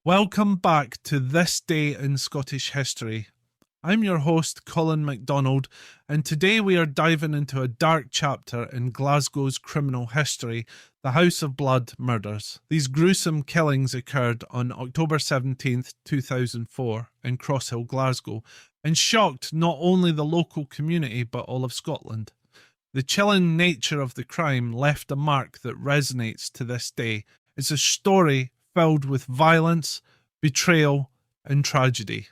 Welcome back to This Day in Scottish History. I'm your host, Colin MacDonald, and today we are diving into a dark chapter in Glasgow's criminal history, the House of Blood murders. These gruesome killings occurred on October 17th, 2004 in Crosshill, Glasgow, and shocked not only the local community but all of Scotland. The chilling nature of the crime left a mark that resonates to this day. It's a story filled with violence, betrayal, and tragedy.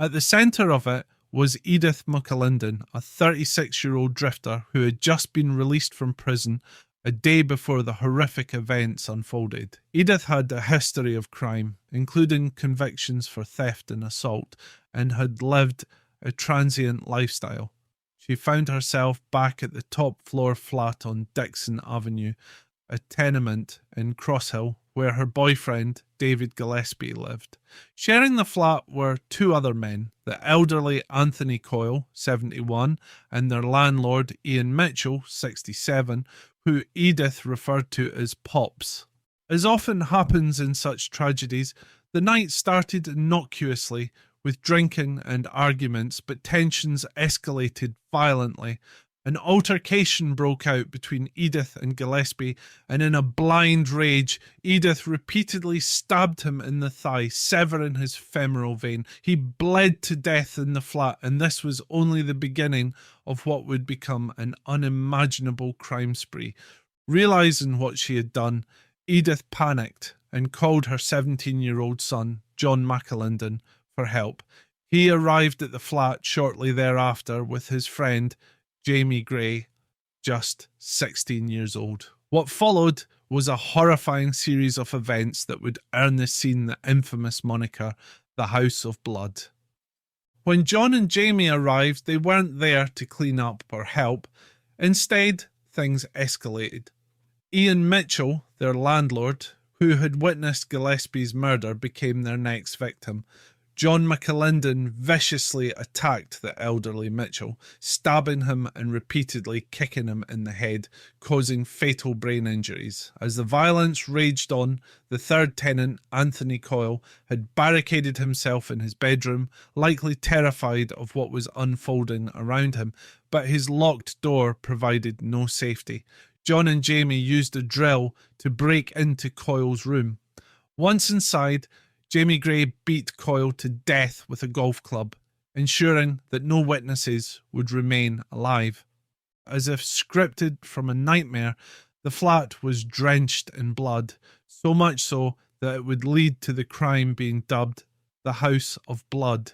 At the centre of it was Edith McAlinden, a 36-year-old drifter who had just been released from prison a day before the horrific events unfolded. Edith had a history of crime, including convictions for theft and assault, and had lived a transient lifestyle. She found herself back at the top floor flat on Dixon Avenue, a tenement in Crosshill, where her boyfriend, David Gillespie, lived. Sharing the flat were two other men, the elderly Anthony Coyle, 71, and their landlord, Ian Mitchell, 67, who Edith referred to as Pops. As often happens in such tragedies, the night started innocuously with drinking and arguments, but tensions escalated violently. An altercation broke out between Edith and Gillespie, and in a blind rage, Edith repeatedly stabbed him in the thigh, severing his femoral vein. He bled to death in the flat, and this was only the beginning of what would become an unimaginable crime spree. Realising what she had done, Edith panicked and called her 17-year-old son, John MacAlinden, for help. He arrived at the flat shortly thereafter with his friend, Jamie Gray, just 16 years old. What followed was a horrifying series of events that would earn the scene the infamous moniker, the House of Blood. When John and Jamie arrived, they weren't there to clean up or help. Instead, things escalated. Ian Mitchell, their landlord, who had witnessed Gillespie's murder, became their next victim. John MacAlinden viciously attacked the elderly Mitchell, stabbing him and repeatedly kicking him in the head, causing fatal brain injuries. As the violence raged on, the third tenant, Anthony Coyle, had barricaded himself in his bedroom, likely terrified of what was unfolding around him, but his locked door provided no safety. John and Jamie used a drill to break into Coyle's room. Once inside, Jamie Gray beat Coyle to death with a golf club, ensuring that no witnesses would remain alive. As if scripted from a nightmare, the flat was drenched in blood, so much so that it would lead to the crime being dubbed the House of Blood.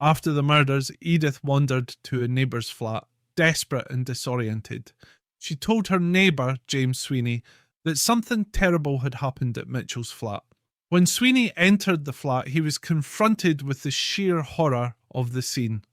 After the murders, Edith wandered to a neighbour's flat, desperate and disoriented. She told her neighbour, James Sweeney, that something terrible had happened at Mitchell's flat. When Sweeney entered the flat, he was confronted with the sheer horror of the scene.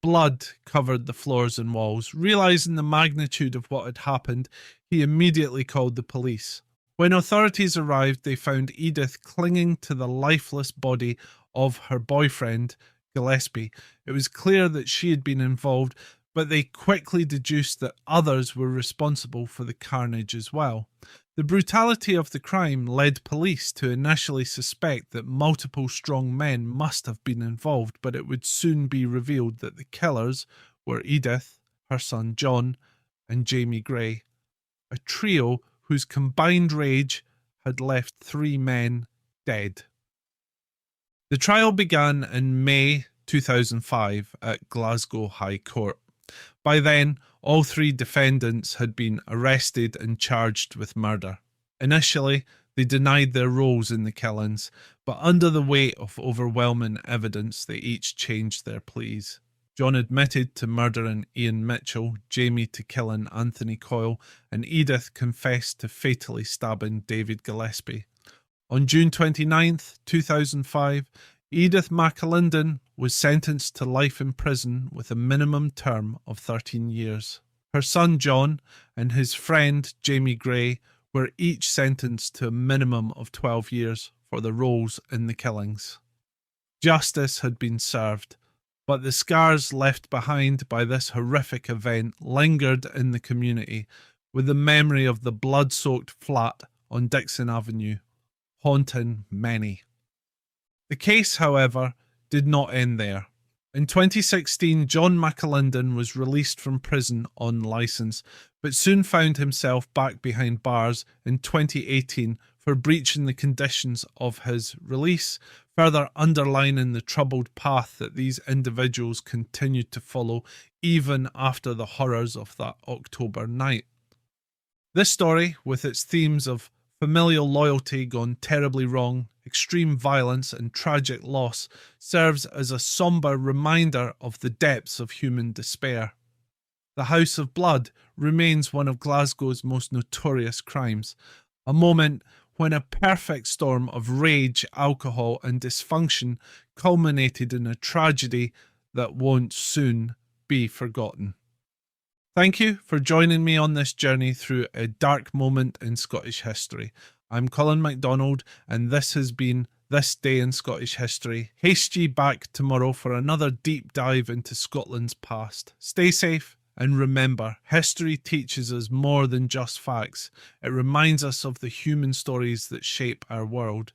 Blood covered the floors and walls. Realising the magnitude of what had happened, he immediately called the police. When authorities arrived, they found Edith clinging to the lifeless body of her boyfriend, Gillespie. It was clear that she had been involved, but they quickly deduced that others were responsible for the carnage as well. The brutality of the crime led police to initially suspect that multiple strong men must have been involved, but it would soon be revealed that the killers were Edith, her son John, and Jamie Gray, a trio whose combined rage had left 3 men dead. The trial began in May 2005 at Glasgow High Court. By then, all 3 defendants had been arrested and charged with murder. Initially, they denied their roles in the killings, but under the weight of overwhelming evidence, they each changed their pleas. John admitted to murdering Ian Mitchell, Jamie to killing Anthony Coyle, and Edith confessed to fatally stabbing David Gillespie. On June 29th, 2005, Edith McAlinden was sentenced to life in prison with a minimum term of 13 years. Her son John and his friend Jamie Gray were each sentenced to a minimum of 12 years for their roles in the killings. Justice had been served, but the scars left behind by this horrific event lingered in the community, with the memory of the blood-soaked flat on Dixon Avenue haunting many. The case, however, did not end there. In 2016, John MacAlinden was released from prison on licence, but soon found himself back behind bars in 2018 for breaching the conditions of his release, further underlining the troubled path that these individuals continued to follow even after the horrors of that October night. This story, with its themes of familial loyalty gone terribly wrong, extreme violence and tragic loss, serves as a sombre reminder of the depths of human despair. The House of Blood remains one of Glasgow's most notorious crimes, a moment when a perfect storm of rage, alcohol and dysfunction culminated in a tragedy that won't soon be forgotten. Thank you for joining me on this journey through a dark moment in Scottish history. I'm Colin MacDonald, and this has been This Day in Scottish History. Haste ye back tomorrow for another deep dive into Scotland's past. Stay safe, and remember, history teaches us more than just facts. It reminds us of the human stories that shape our world.